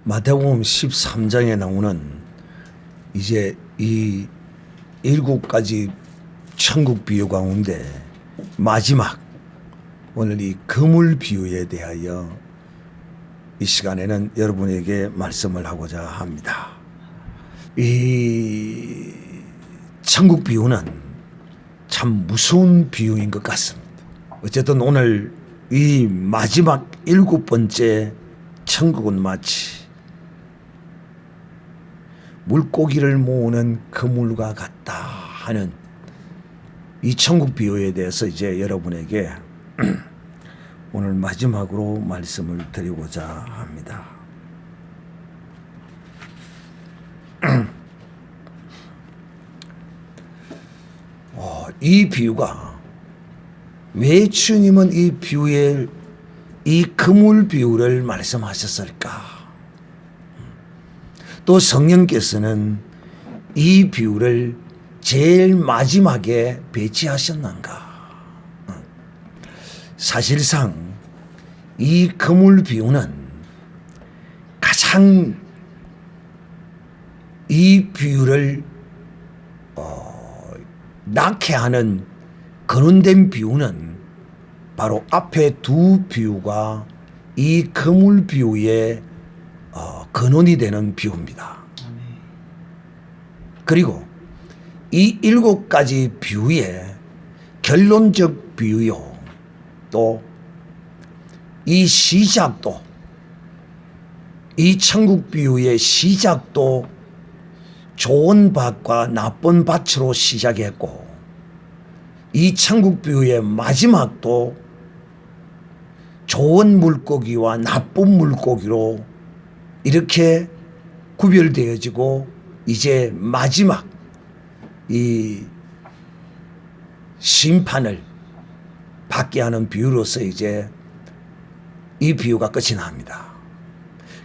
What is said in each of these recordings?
마태복음 13장에 나오는 이제 이 7가지 천국 비유 가운데 마지막 오늘 이 그물 비유에 대하여 이 시간에는 여러분에게 말씀을 하고자 합니다. 이 천국 비유는 참 무서운 비유인 것 같습니다. 어쨌든 오늘 이 마지막 7번째 천국은 마치 물고기를 모으는 그물과 같다 하는 이 천국 비유에 대해서 이제 여러분에게 오늘 마지막으로 말씀을 드리고자 합니다. 이 비유가 왜 주님은 이 비유에 이 그물 비유를 말씀하셨을까? 또 성령께서는 이 비유를 제일 마지막에 배치하셨는가? 사실상 이 그물 비유는 가장 이 비유를 낙해하는 근원된 비유는 바로 앞에 두 비유가 이 그물 비유의 근원이 되는 비유입니다. 그리고 이 7가지 비유의 결론적 비유요, 또 이 시작도, 이 천국 비유의 시작도 좋은 밭과 나쁜 밭으로 시작했고, 이 천국 비유의 마지막도 좋은 물고기와 나쁜 물고기로 이렇게 구별되어지고 이제 마지막 이 심판을 받게 하는 비유로서 이제 이 비유가 끝이 납니다.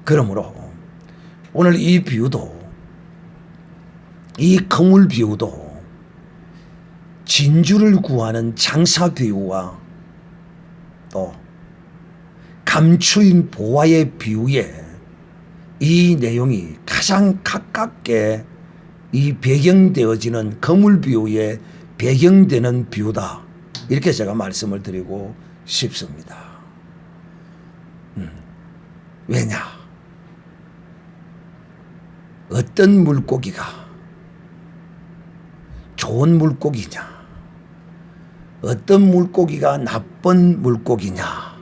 그러므로 오늘 이 비유도, 이 그물 비유도 진주를 구하는 장사 비유와 또 감추인 보화의 비유에 이 내용이 가장 가깝게 이 배경되어지는 그물 비유에 배경되는 비유다, 이렇게 제가 말씀을 드리고 싶습니다. 왜냐? 어떤 물고기가 좋은 물고기냐, 어떤 물고기가 나쁜 물고기냐.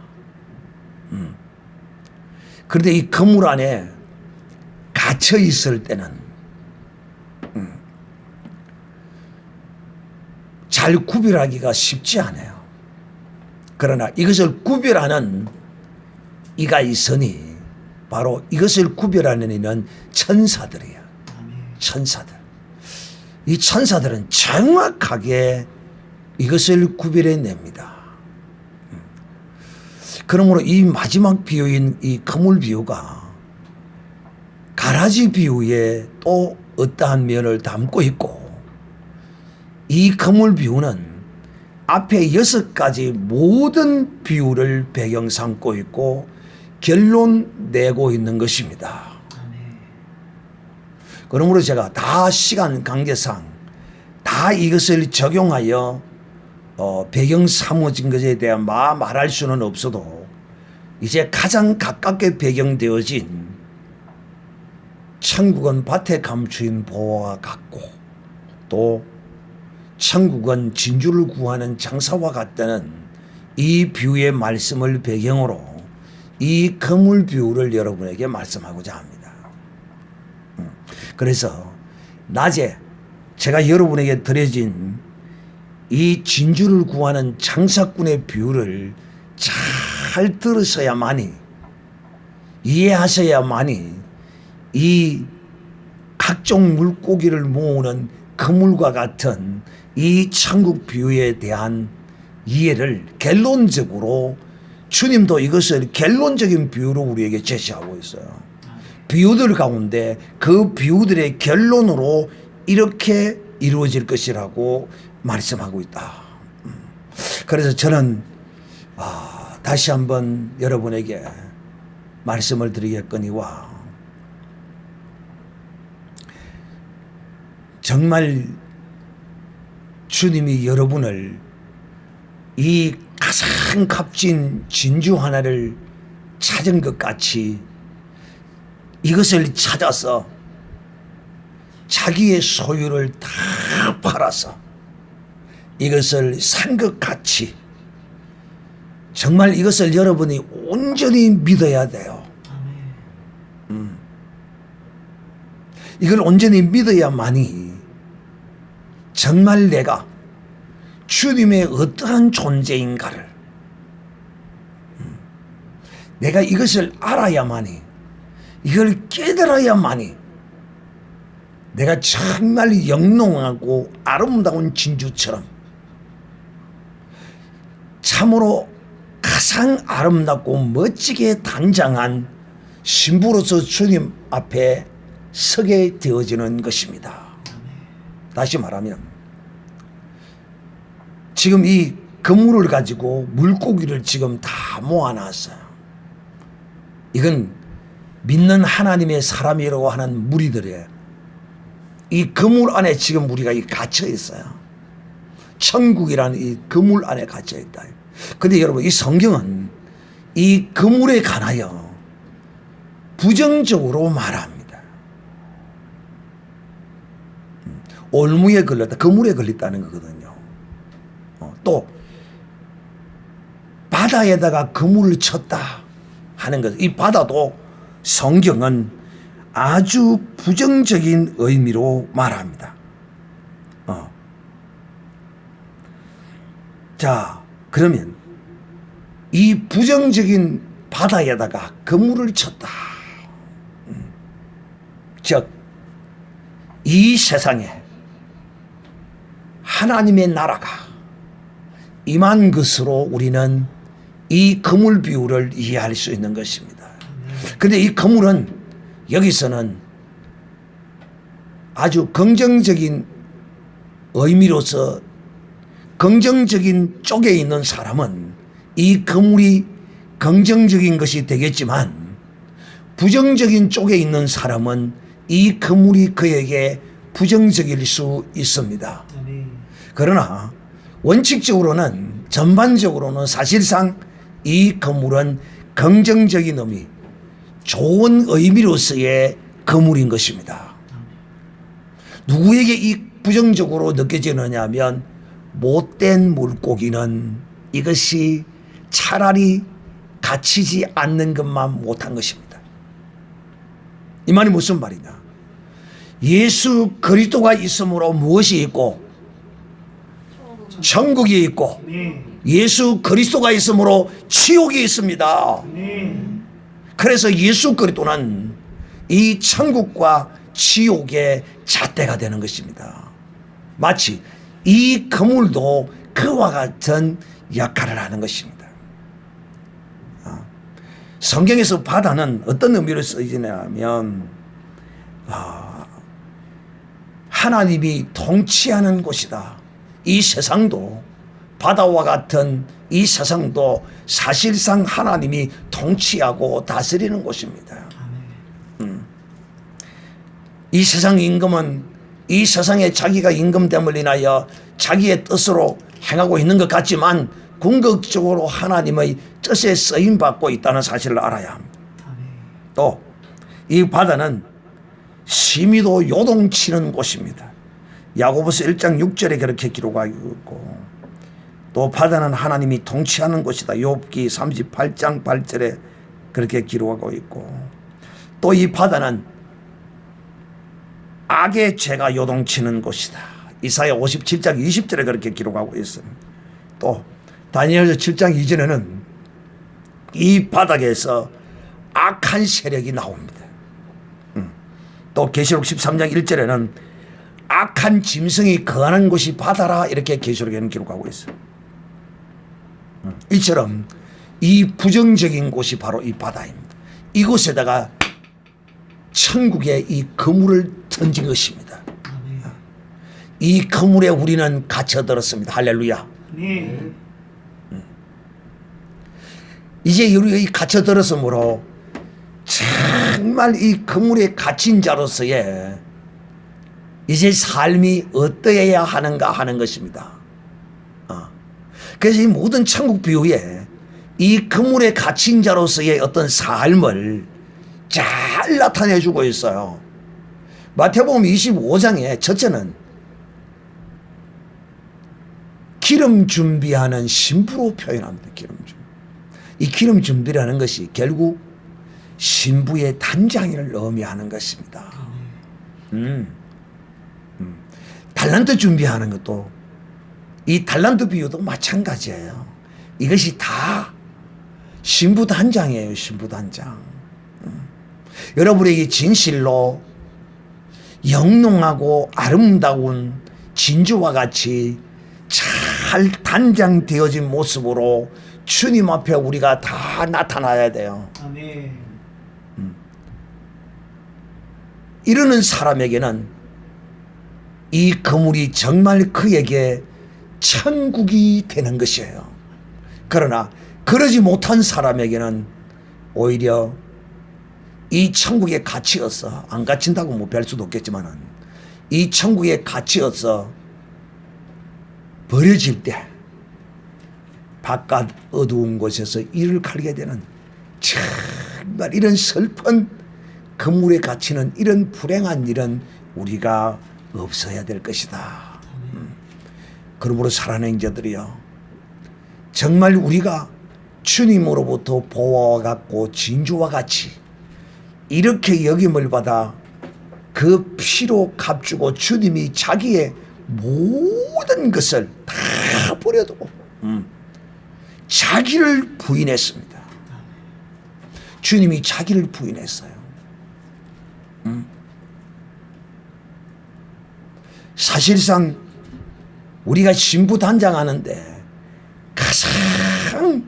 그런데 이 그물 안에 갇혀 있을 때는 잘 구별하기가 쉽지 않아요. 그러나 이것을 구별하는 이가 있으니 바로 이것을 구별하는 이는 천사들이에요. 천사들. 이 천사들은 정확하게 이것을 구별해냅니다. 그러므로 이 마지막 비유인 이 그물 비유가 가라지 비유에 또 어떠한 면을 담고 있고, 이 그물 비유는 앞에 6가지 모든 비유를 배경 삼고 있고 결론 내고 있는 것입니다. 그러므로 제가 다 시간 관계상 다 이것을 적용하여 배경 삼어진 것에 대한 말할 수는 없어도 이제 가장 가깝게 배경되어진 천국은 밭에 감추인 보화와 같고, 또 천국은 진주를 구하는 장사와 같다는 이 비유의 말씀을 배경으로 이 그물 비유를 여러분에게 말씀하고자 합니다. 그래서 낮에 제가 여러분에게 드려진 이 진주를 구하는 장사꾼의 비유를 잘 들으셔야만이, 이해하셔야만이 이 각종 물고기를 모으는 그물과 같은 이 천국 비유에 대한 이해를 결론적으로, 주님도 이것을 결론적인 비유로 우리에게 제시하고 있어요. 비유들 가운데 그 비유들의 결론으로 이렇게 이루어질 것이라고 말씀하고 있다. 그래서 저는 다시 한번 여러분에게 말씀을 드리겠거니와 정말 주님이 여러분을 이 가장 값진 진주 하나를 찾은 것 같이 이것을 찾아서 자기의 소유를 다 팔아서 이것을 산 것 같이 정말 이것을 여러분이 온전히 믿어야 돼요. 이걸 온전히 믿어야만이 정말 내가 주님의 어떠한 존재인가를 내가 이것을 알아야만이 이걸 깨달아야만이 내가 정말 영롱하고 아름다운 진주처럼 참으로 가장 아름답고 멋지게 단장한 신부로서 주님 앞에 서게 되어지는 것입니다. 다시 말하면 지금 이 그물을 가지고 물고기를 지금 다 모아놨어요. 이건 믿는 하나님의 사람이라고 하는 무리들의 이 그물 안에 지금 우리가 갇혀 있어요. 천국이라는 이 그물 안에 갇혀 있다. 근데 여러분 이 성경은 이 그물에 관하여 부정적으로 말합니다. 올무에 걸렸다, 그물에 걸렸다는 거거든요. 또 바다에다가 그물을 쳤다 하는 것. 이 바다도 성경은 아주 부정적인 의미로 말합니다. 자, 그러면 이 부정적인 바다에다가 그물을 쳤다. 즉, 이 세상에 하나님의 나라가 임한 것으로 우리는 이 그물 비유를 이해할 수 있는 것입니다. 그런데 이 그물은 여기서는 아주 긍정적인 의미로서 긍정적인 쪽에 있는 사람은 이 그물이 긍정적인 것이 되겠지만 부정적인 쪽에 있는 사람은 이 그물이 그에게 부정적일 수 있습니다. 그러나 원칙적으로는 전반적으로는 사실상 이 그물은 긍정적인 의미, 좋은 의미로서의 그물인 것입니다. 누구에게 이 부정적으로 느껴지느냐 하면 못된 물고기는 이것이 차라리 갇히지 않는 것만 못한 것입니다. 이 말이 무슨 말이냐? 예수 그리스도가 있으므로 무엇이 있고 천국이 있고 예수 그리스도가 있으므로 지옥이 있습니다. 그래서 예수 그리스도는 이 천국과 지옥의 잣대가 되는 것입니다. 마치 이 그물도 그와 같은 역할을 하는 것입니다. 성경에서 바다는 어떤 의미로 쓰이냐면 하나님이 통치하는 곳이다. 이 세상도 바다와 같은 이 세상도 사실상 하나님이 통치하고 다스리는 곳입니다. 이 세상 임금은 이 세상에 자기가 임금됨을 인하여 자기의 뜻으로 행하고 있는 것 같지만 궁극적으로 하나님의 뜻에 쓰임받고 있다는 사실을 알아야 합니다. 또 이 바다는 심히도 요동치는 곳입니다. 야고보서 1장 6절에 그렇게 기록하고 있고 또 바다는 하나님이 통치하는 곳이다. 욥기 38장 8절에 그렇게 기록하고 있고 또 이 바다는 악의 죄가 요동치는 곳이다. 이사야 57장 20절에 그렇게 기록하고 있습니다. 또 다니엘서 7장 2절에는 이 바닥에서 악한 세력이 나옵니다. 또 계시록 13장 1절에는 악한 짐승이 거하는 곳이 바다라 이렇게 계시록에는 기록하고 있어요. 이처럼 이 부정적인 곳이 바로 이 바다입니다. 이곳에다가 천국의 이 그물을 던진 것입니다. 이 그물에 우리는 갇혀들었습니다. 할렐루야. 이제 우리가 갇혀들었으므로 정말 이 그물에 갇힌 자로서의 이제 삶이 어떠해야 하는가 하는 것입니다. 그래서 이 모든 천국 비유에 이 그물에 갇힌 자로서의 어떤 삶을 잘 나타내주고 있어요. 마태복음 25장에 첫째는 기름 준비하는 신부로 표현합니다. 기름 준비. 이 기름 준비라는 것이 결국 신부의 단장을 의미하는 것입니다. 달란트 준비하는 것도 이 달란트 비유도 마찬가지예요. 이것이 다 신부 단장이에요. 신부 단장. 여러분에게 진실로 영롱하고 아름다운 진주와 같이 잘 단장되어진 모습으로 주님 앞에 우리가 다 나타나야 돼요. 아멘. 이러는 사람에게는 이 그물이 정말 그에게 천국이 되는 것이에요. 그러나 그러지 못한 사람에게는 오히려 이 천국에 갇히어서, 안 갇힌다고 못 뵐 수도 없겠지만 이 천국에 갇히어서 버려질 때 바깥 어두운 곳에서 이를 갈게 되는, 정말 이런 슬픈 그물에 갇히는 이런 불행한 일은 우리가 없어야 될 것이다. 그러므로 사랑하는 자들이여, 정말 우리가 주님으로부터 보화와 같고 진주와 같이 이렇게 여김을 받아 그 피로 값주고 주님이 자기의 모든 것을 다 버려두고 자기를 부인했습니다. 주님이 자기를 부인했어요. 사실상 우리가 신부 단장하는데 가장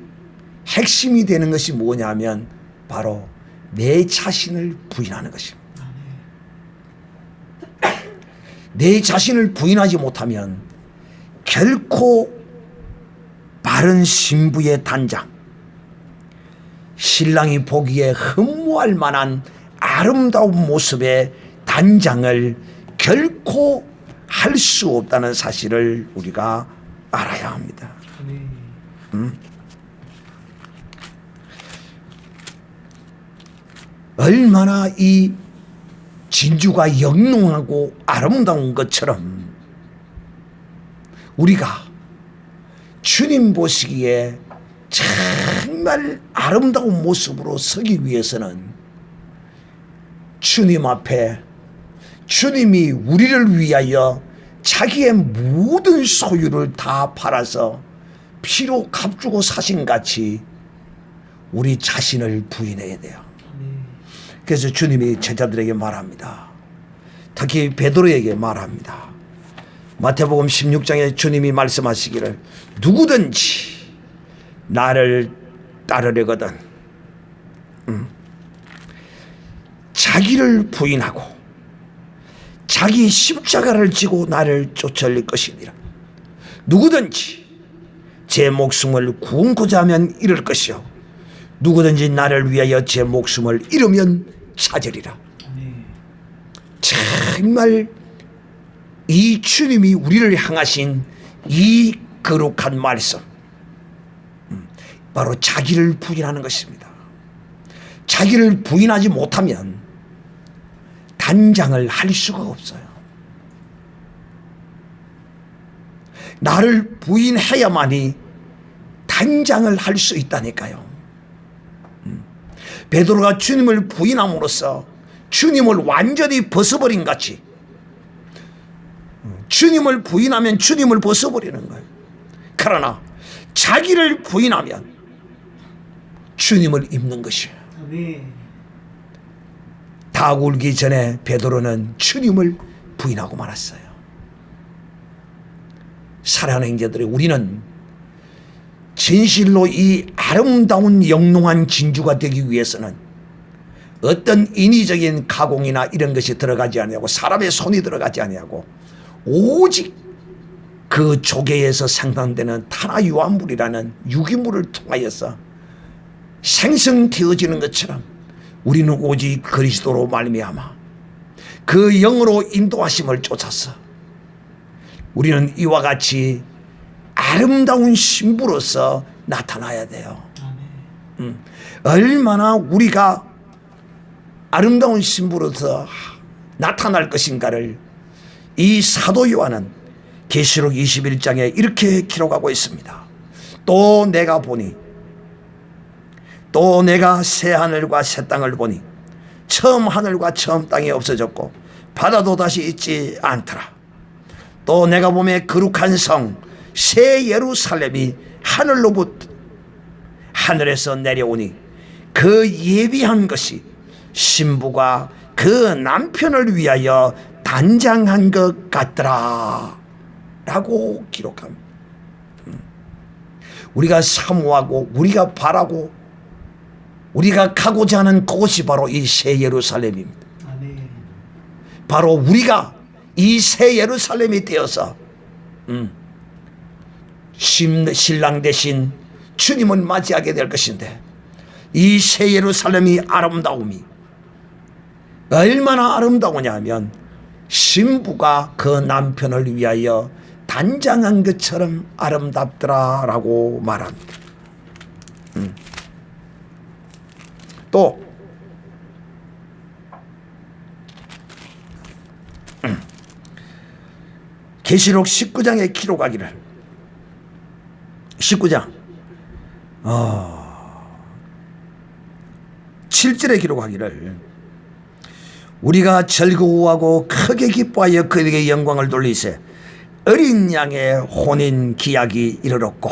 핵심이 되는 것이 뭐냐면 바로 내 자신을 부인하는 것입니다. 내 자신을 부인하지 못하면 결코 바른 신부의 단장, 신랑이 보기에 흠모할 만한 아름다운 모습의 단장을 결코 할 수 없다는 사실을 우리가 알아야 합니다. 얼마나 이 진주가 영롱하고 아름다운 것처럼 우리가 주님 보시기에 정말 아름다운 모습으로 서기 위해서는 주님 앞에 주님이 우리를 위하여 자기의 모든 소유를 다 팔아서 피로 값주고 사신 같이 우리 자신을 부인해야 돼요. 그래서 주님이 제자들에게 말합니다. 특히 베드로에게 말합니다. 마태복음 16장에 주님이 말씀하시기를 누구든지 나를 따르려거든 자기를 부인하고 자기 십자가를 지고 나를 쫓아올 것이니라. 누구든지 제 목숨을 구원고자 하면 잃을 것이요 누구든지 나를 위하여 제 목숨을 잃으면 찾으리라. 정말 이 주님이 우리를 향하신 이 거룩한 말씀, 바로 자기를 부인하는 것입니다. 자기를 부인하지 못하면 단장을 할 수가 없어요. 나를 부인해야만이 단장을 할 수 있다니까요. 베드로가 주님을 부인함으로써 주님을 완전히 벗어버린 같이, 주님을 부인하면 주님을 벗어버리는 거예요. 그러나 자기를 부인하면 주님을 입는 것이에요. 다 울기 전에 베드로는 주님을 부인하고 말았어요. 사랑하는 형제들이, 우리는 진실로 이 아름다운 영롱한 진주가 되기 위해서는 어떤 인위적인 가공이나 이런 것이 들어가지 아니하고 사람의 손이 들어가지 아니하고 오직 그 조개에서 생산되는 탄화 유화물이라는 유기물을 통하여서 생성되어지는 것처럼 우리는 오직 그리스도로 말미암아 그 영으로 인도하심을 쫓아서 우리는 이와 같이 아름다운 신부로서 나타나야 돼요. 얼마나 우리가 아름다운 신부로서 나타날 것인가를 이 사도 요한은 계시록 21장에 이렇게 기록하고 있습니다. 또 내가 보니, 또 내가 새 하늘과 새 땅을 보니 처음 하늘과 처음 땅이 없어졌고 바다도 다시 있지 않더라. 또 내가 보매 거룩한 성 새 예루살렘이 하늘에서 내려오니 그 예비한 것이 신부가 그 남편을 위하여 단장한 것 같더라 라고 기록합니다. 우리가 사모하고 우리가 바라고 우리가 가고자 하는 그곳이 바로 이 새 예루살렘입니다. 바로 우리가 이 새 예루살렘이 되어서 신랑 대신 주님을 맞이하게 될 것인데, 이 새 예루살렘이 아름다움이 얼마나 아름다우냐 하면 신부가 그 남편을 위하여 단장한 것처럼 아름답더라 라고 말합니다. 또 계시록 19장에 기록하기를, 19장 7절에 기록하기를, 우리가 즐거워하고 크게 기뻐하여 그에게 영광을 돌리세 어린 양의 혼인 기약이 이르렀고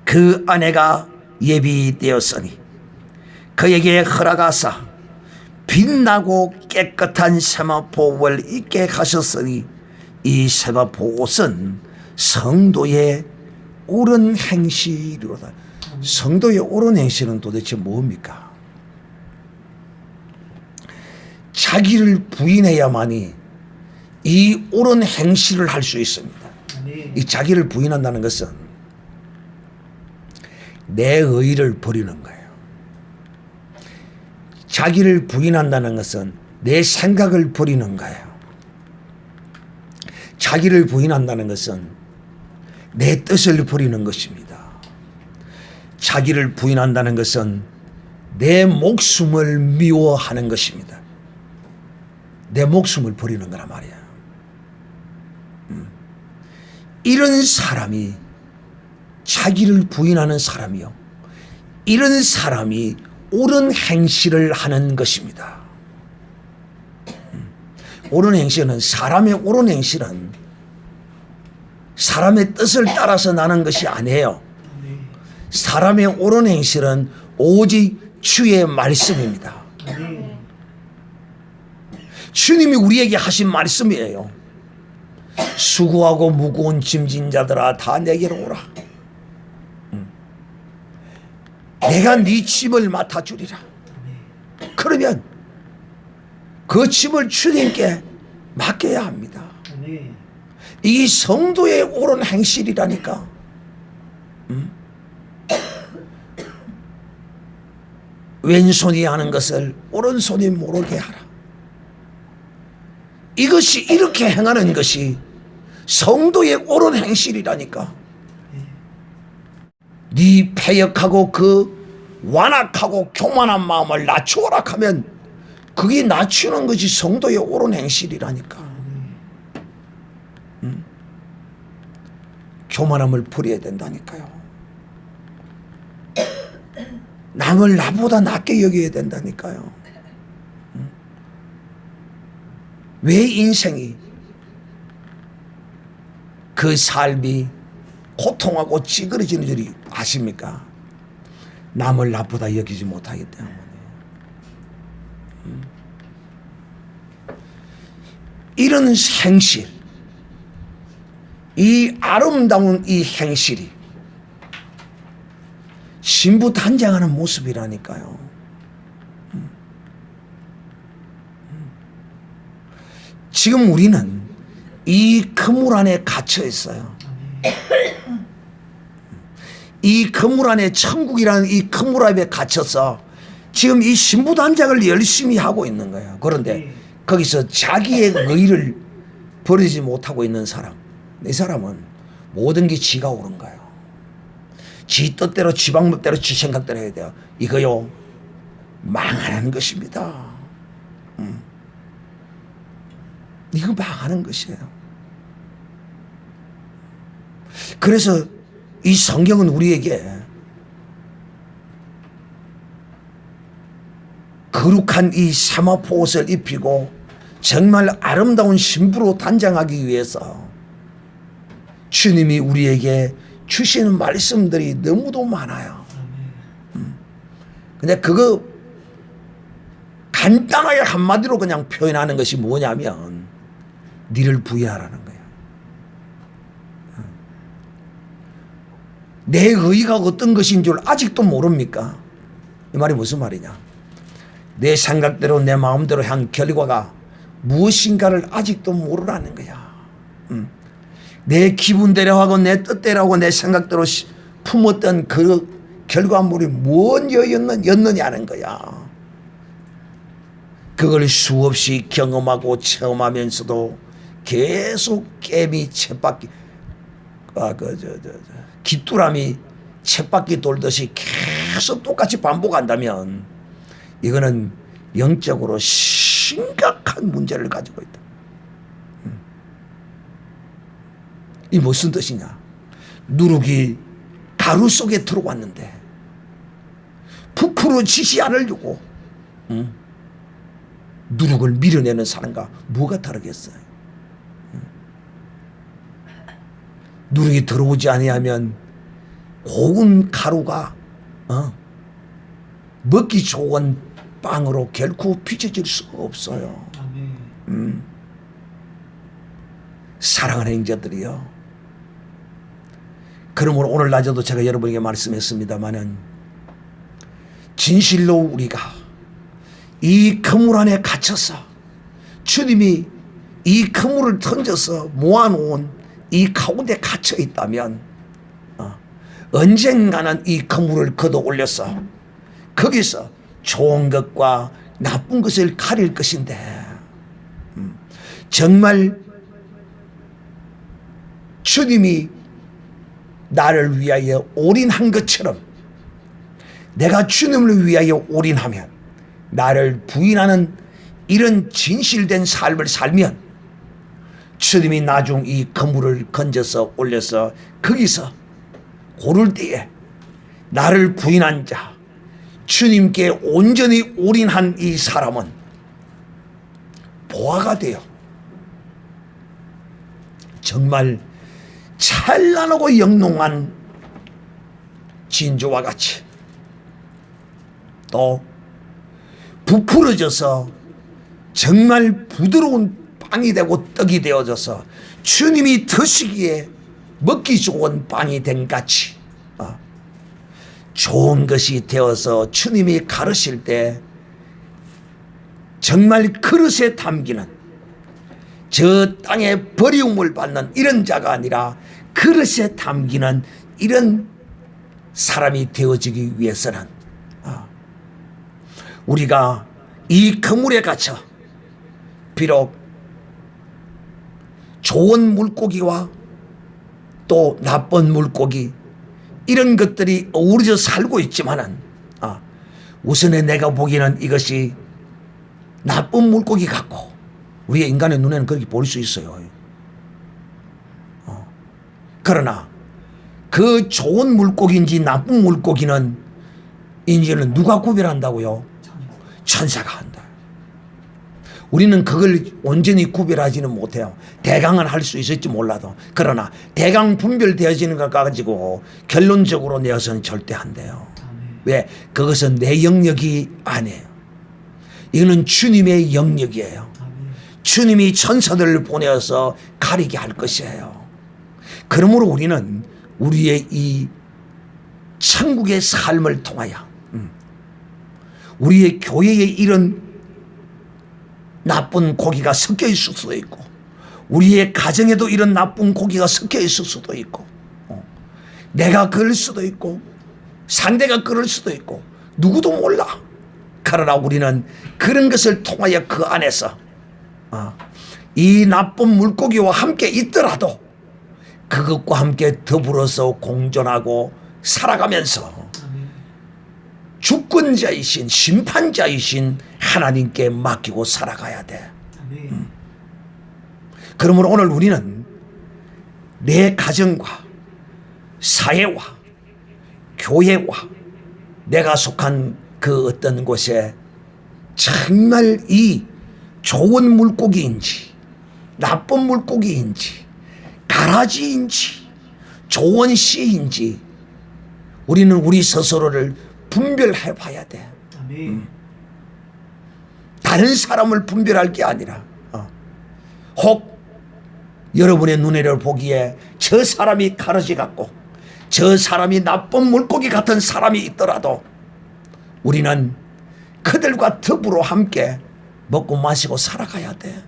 그 아내가 예비되었으니 그에게 허락하사 빛나고 깨끗한 세마포 옷을 입게 하셨으니 이 세마포 옷은 성도의 옳은 행실이로다. 성도의 옳은 행실은 도대체 뭡니까? 자기를 부인해야만이 이 옳은 행실을 할 수 있습니다. 이 자기를 부인한다는 것은 내 의의를 버리는 거예요. 자기를 부인한다는 것은 내 생각을 버리는 거예요. 자기를 부인한다는 것은 내 뜻을 버리는 것입니다. 자기를 부인한다는 것은 내 목숨을 미워하는 것입니다. 내 목숨을 버리는 거란 말이야. 이런 사람이, 자기를 부인하는 사람이요, 이런 사람이 옳은 행실을 하는 것입니다. 옳은 행실은, 사람의 옳은 행실은 사람의 뜻을 따라서 나는 것이 아니에요. 사람의 옳은 행실은 오직 주의 말씀입니다. 주님이 우리에게 하신 말씀이에요. 수고하고 무거운 짐진 자들아 다 내게로 오라. 내가 네 짐을 맡아주리라. 그러면 그 짐을 주님께 맡겨야 합니다. 이 성도의 옳은 행실이라니까. 왼손이 하는 것을 오른손이 모르게 하라. 이것이, 이렇게 행하는 것이 성도의 옳은 행실이라니까. 네 패역하고 그 완악하고 교만한 마음을 낮추어라 하면 그게 낮추는 것이 성도의 옳은 행실이라니까. 교만함을 버려야 된다니까요. 남을 나보다 낮게 여겨야 된다니까요. 왜 인생이, 그 삶이 고통하고 찌그러지는 줄 아십니까? 남을 나보다 여기지 못하기 때문에. 이런 행실, 이 아름다운 이 행실이 신부 단장하는 모습이라니까요. 지금 우리는 이 그물 안에 갇혀 있어요. 이 그물 안에, 천국이라는 이 그물 안에 갇혀서 지금 이 신부 단장을 열심히 하고 있는 거예요. 그런데 거기서 자기의 의의를 버리지 못하고 있는 사람, 이 사람은 모든 게 지가 옳은 거예요. 지 뜻대로 지 방법대로 지 생각대로 해야 돼요. 이거요 망하는 것입니다. 이거 망하는 것이에요. 그래서 이 성경은 우리에게 거룩한 이 세마포 옷을 입히고 정말 아름다운 신부로 단장하기 위해서 주님이 우리에게 주시는 말씀들이 너무도 많아요. 근데 그거 간단하게 한마디로 그냥 표현하는 것이 뭐냐면 니를 부인하라는 거예요. 내 의의가 어떤 것인 줄 아직도 모릅니까? 이 말이 무슨 말이냐? 내 생각대로 내 마음대로 한 결과가 무엇인가를 아직도 모르라는 거야. 내 기분대로 하고 내 뜻대로 하고 내 생각대로 품었던 그 결과물이 무엇이었느냐는 거야. 그걸 수없이 경험하고 체험하면서도 계속 깨미 쳇바퀴 깃두람이 쳇바퀴 돌듯이 계속 똑같이 반복한다면 이거는 영적으로 심각한 문제를 가지고 있다. 이 무슨 뜻이냐? 누룩이 가루 속에 들어왔는데 부풀어지지 않으려고 누룩을 밀어내는 사람과 뭐가 다르겠어요? 누룩이 들어오지 아니하면 고운 가루가 먹기 좋은 빵으로 결코 빚어질 수가 없어요. 사랑하는 형제들이요, 그러므로 오늘 낮에도 제가 여러분에게 말씀했습니다마는 진실로 우리가 이 그물 안에 갇혀서 주님이 이 그물을 던져서 모아놓은 이 가운데 갇혀 있다면 언젠가는 이 그물을 걷어 올려서 거기서 좋은 것과 나쁜 것을 가릴 것인데 정말 주님이 나를 위하여 올인한 것처럼 내가 주님을 위하여 올인하면 나를 부인하는 이런 진실된 삶을 살면 주님이 나중 이 그물을 건져서 올려서 거기서 고를 때에 나를 부인한 자, 주님께 온전히 올인한 이 사람은 보화가 되어 정말 찬란하고 영롱한 진주와 같이 또 부풀어져서 정말 부드러운 빵이 되고 떡이 되어져서 주님이 드시기에 먹기 좋은 빵이 된 같이 좋은 것이 되어서 주님이 가르실 때 정말 그릇에 담기는 저 땅에 버리움을 받는 이런 자가 아니라 그릇에 담기는 이런 사람이 되어지기 위해서는 우리가 이 그물에 갇혀 비록 좋은 물고기와 또 나쁜 물고기 이런 것들이 어우러져 살고 있지만은 우선에 내가 보기에는 이것이 나쁜 물고기 같고 우리의 인간의 눈에는 그렇게 보일 수 있어요. 그러나 그 좋은 물고기인지 나쁜 물고기는 이제는 누가 구별한다고요? 천사가 한다. 우리는 그걸 온전히 구별하지는 못해요. 대강은 할 수 있을지 몰라도. 그러나 대강 분별되어지는 것 가지고 결론적으로 내어서는 절대 안 돼요. 왜? 그것은 내 영역이 아니에요. 이거는 주님의 영역이에요. 주님이 천사들을 보내어서 가리게 할 것이에요. 그러므로 우리는 우리의 이 천국의 삶을 통하여 우리의 교회에 이런 나쁜 고기가 섞여 있을 수도 있고 우리의 가정에도 이런 나쁜 고기가 섞여 있을 수도 있고 내가 그럴 수도 있고 상대가 그럴 수도 있고 누구도 몰라. 그러나 우리는 그런 것을 통하여 그 안에서 이 나쁜 물고기와 함께 있더라도 그것과 함께 더불어서 공존하고 살아가면서 주권자이신 심판자이신 하나님께 맡기고 살아가야 돼. 그러므로 오늘 우리는 내 가정과 사회와 교회와 내가 속한 그 어떤 곳에 정말 이 좋은 물고기인지 나쁜 물고기인지 가라지인지 좋은 씨인지 우리는 우리 스스로를 분별해 봐야 돼. 다른 사람을 분별할 게 아니라 혹 여러분의 눈에를 보기에 저 사람이 가라지 같고 저 사람이 나쁜 물고기 같은 사람이 있더라도 우리는 그들과 더불어 함께 먹고 마시고 살아가야 돼.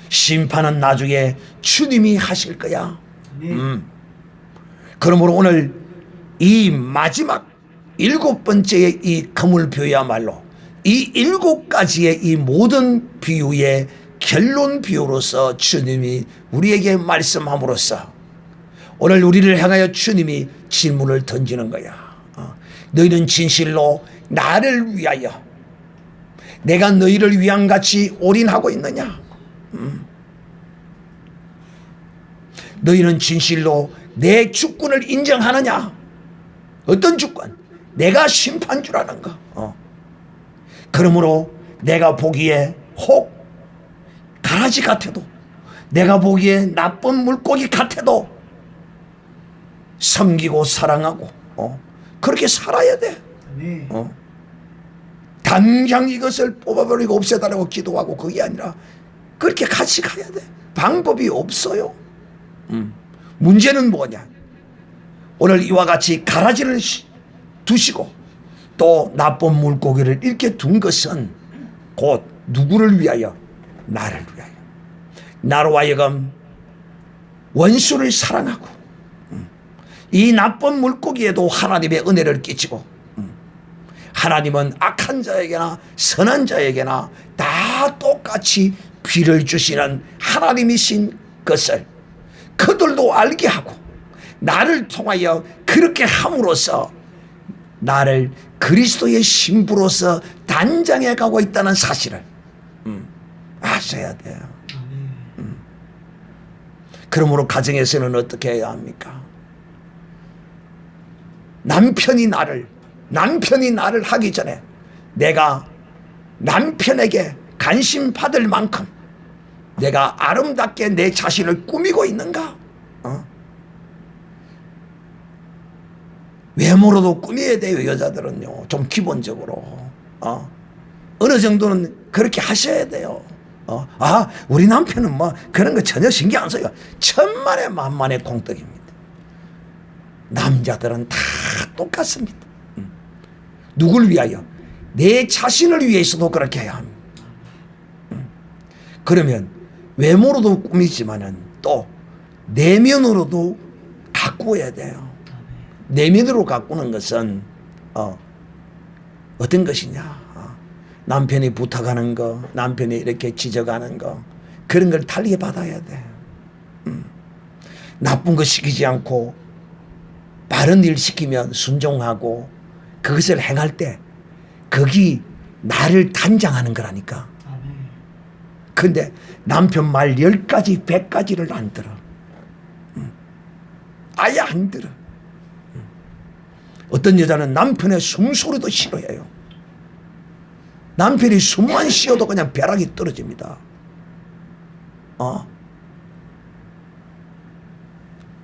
심판은 나중에 주님이 하실 거야. 그러므로 오늘 이 마지막 7번째의 이 그물표야말로 이 7가지의 이 모든 비유의 결론 비유로서 주님이 우리에게 말씀함으로써 오늘 우리를 향하여 주님이 질문을 던지는 거야. 너희는 진실로 나를 위하여 내가 너희를 위한 같이 올인하고 있느냐? 너희는 진실로 내 주권을 인정하느냐? 어떤 주권? 내가 심판주라는 거. 그러므로 내가 보기에 혹 가라지 같아도 내가 보기에 나쁜 물고기 같아도 섬기고 사랑하고 그렇게 살아야 돼. 당장 이것을 뽑아버리고 없애달라고 기도하고 그게 아니라 그렇게 같이 가야 돼. 방법이 없어요. 문제는 뭐냐? 오늘 이와 같이 가라지를 두시고 또 나쁜 물고기를 이렇게 둔 것은 곧 누구를 위하여? 나를 위하여. 나로 하여금 원수를 사랑하고 이 나쁜 물고기에도 하나님의 은혜를 끼치고 하나님은 악한 자에게나 선한 자에게나 다 똑같이 비를 주시는 하나님이신 것을 그들도 알게 하고 나를 통하여 그렇게 함으로써 나를 그리스도의 신부로서 단장해 가고 있다는 사실을 아셔야 돼요. 그러므로 가정에서는 어떻게 해야 합니까? 남편이 나를 하기 전에 내가 남편에게 관심 받을 만큼 내가 아름답게 내 자신을 꾸미고 있는가? 외모로도 꾸며야 돼요. 여자들은요. 좀 기본적으로 어느 정도는 그렇게 하셔야 돼요. 우리 남편은 뭐 그런 거 전혀 신경 안 써요. 천만에 만만의 공덕입니다. 남자들은 다 똑같습니다. 누굴 위하여? 내 자신을 위해서도 그렇게 해야 합니다. 그러면 외모로도 꾸미지만은 또 내면으로도 가꾸어야 돼요. 내면으로 가꾸는 것은 어떤 것이냐? 남편이 부탁하는 거, 남편이 이렇게 지적하는 거, 그런 걸 달리 받아야 돼. 나쁜 거 시키지 않고 바른 일 시키면 순종하고 그것을 행할 때 거기 나를 단장하는 거라니까. 근데 남편 말 10가지 100가지를 안 들어. 아예 안 들어. 어떤 여자는 남편의 숨소리도 싫어해요. 남편이 숨만 쉬어도 그냥 벼락이 떨어집니다.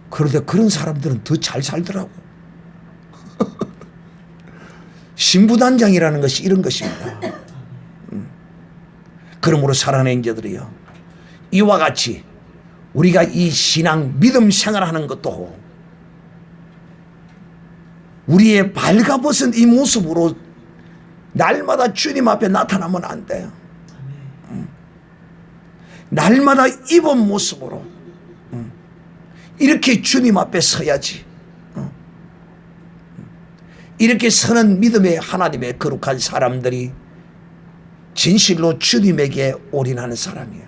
그런데 그런 사람들은 더 잘 살더라고. 신부단장이라는 것이 이런 것입니다. 그러므로 사랑하는 형제들이요, 이와 같이 우리가 이 신앙 믿음 생활하는 것도 우리의 발가벗은 이 모습으로 날마다 주님 앞에 나타나면 안 돼요. 날마다 입은 모습으로 이렇게 주님 앞에 서야지. 이렇게 서는 믿음의 하나님의 거룩한 사람들이 진실로 주님에게 올인하는 사람이에요.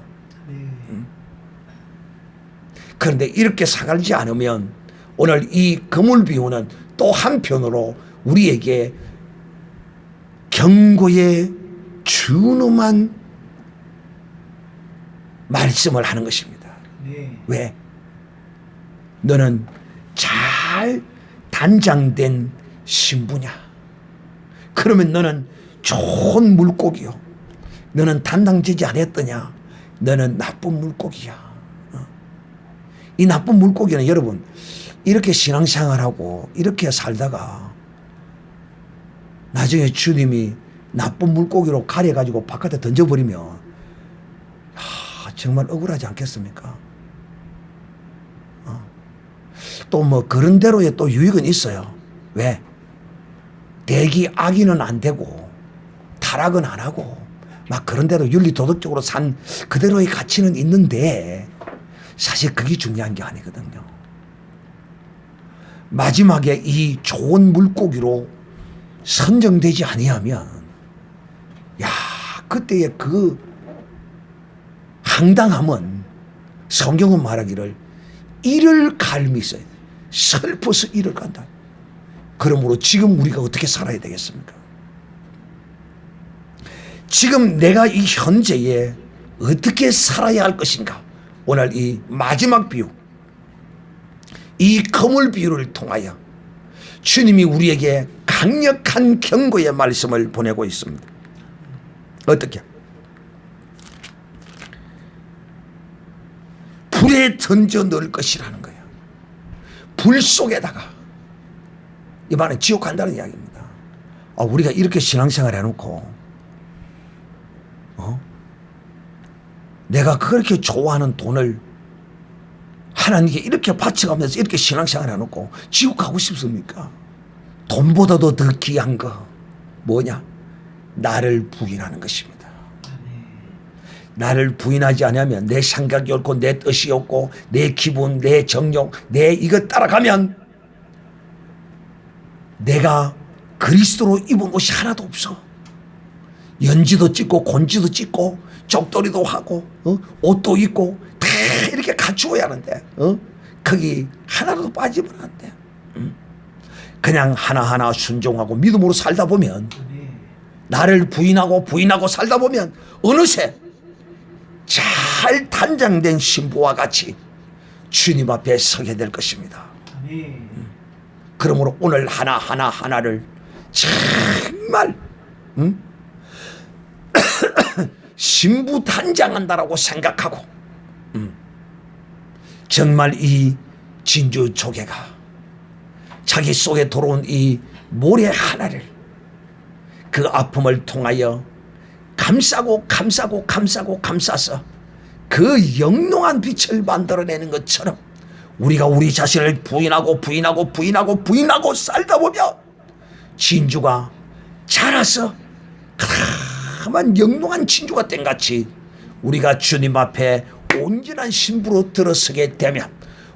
그런데 이렇게 살지 않으면 오늘 이 그물 비유는 또 한편으로 우리에게 경고의 준엄한 말씀을 하는 것입니다. 왜? 너는 잘 단장된 신부냐? 그러면 너는 좋은 물고기요. 너는 단장되지 않았더냐? 너는 나쁜 물고기야. 이 나쁜 물고기는 여러분 이렇게 신앙생활하고 이렇게 살다가 나중에 주님이 나쁜 물고기로 가려가지고 바깥에 던져버리면 정말 억울하지 않겠습니까? 또 뭐 그런 대로의 또 유익은 있어요. 왜? 대기 악의는 안 되고 타락은 안 하고 막 그런 대로 윤리 도덕적으로 산 그대로의 가치는 있는데 사실 그게 중요한 게 아니거든요. 마지막에 이 좋은 물고기로 선정되지 아니하면 그때의 그 황당함은 성경은 말하기를 이를 갈미 있어요. 슬퍼서 이를 간다. 그러므로 지금 우리가 어떻게 살아야 되겠습니까? 지금 내가 이 현재에 어떻게 살아야 할 것인가? 오늘 이 마지막 비유, 이 그물 비유를 통하여 주님이 우리에게 강력한 경고의 말씀을 보내고 있습니다. 어떻게? 불에 던져 넣을 것이라는 거예요. 불 속에다가. 이 말은 지옥 간다는 이야기입니다. 우리가 이렇게 신앙생활 해놓고 내가 그렇게 좋아하는 돈을 하나님께 이렇게 바쳐가면서 이렇게 신앙생활 해놓고 지옥 가고 싶습니까? 돈보다도 더 귀한 거 뭐냐? 나를 부인하는 것입니다. 나를 부인하지 않으면 내 생각이 옳고 내 뜻이 옳고 내 기분, 내 정욕, 내 이것 따라가면 내가 그리스도로 입은 옷이 하나도 없어. 연지도 찍고 곤지도 찍고 쪽도리도 하고 옷도 입고 다 이렇게 갖추어야 하는데 거기 하나라도 빠지면 안 돼. 그냥 하나하나 순종하고 믿음으로 살다 보면 나를 부인하고 살다 보면 어느새 잘 단장된 신부와 같이 주님 앞에 서게 될 것입니다. 그러므로 오늘 하나를 정말 신부 단장한다라고 생각하고 정말 이 진주 조개가 자기 속에 들어온 이 모래 하나를 그 아픔을 통하여 감싸서 그 영롱한 빛을 만들어내는 것처럼 우리가 우리 자신을 부인하고 살다 보면 진주가 자라서 까만 영롱한 진주가 땡같이 우리가 주님 앞에 온전한 신부로 들어서게 되면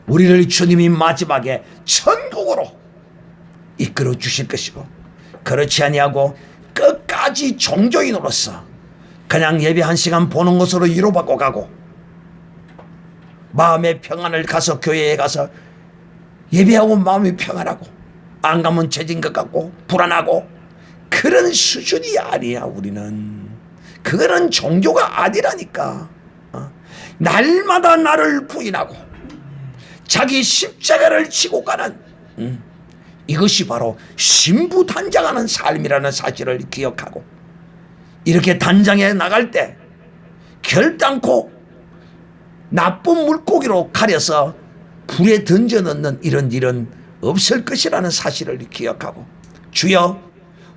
우리를 주님이 마지막에 천국으로 이끌어 주실 것이고, 그렇지 아니하고 끝까지 종교인으로서 그냥 예배 한 시간 보는 것으로 위로받고 가고 마음의 평안을 가서 교회에 가서 예배하고 마음이 평안하고 안 가면 죄진 것 같고 불안하고 그런 수준이 아니야. 우리는 그거는 종교가 아니라니까. 날마다 나를 부인하고 자기 십자가를 지고 가는 이것이 바로 신부 단장하는 삶이라는 사실을 기억하고 이렇게 단장해 나갈 때 결단코 나쁜 물고기로 가려서 불에 던져 넣는 이런 일은 없을 것이라는 사실을 기억하고, 주여,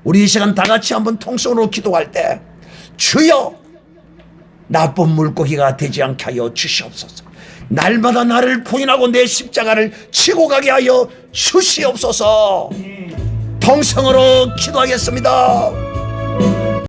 우리 이 시간 다 같이 한번 통성으로 기도할 때 주여, 나쁜 물고기가 되지 않게 하여 주시옵소서. 날마다 나를 부인하고 내 십자가를 지고 가게 하여 주시옵소서. 통성으로 기도하겠습니다.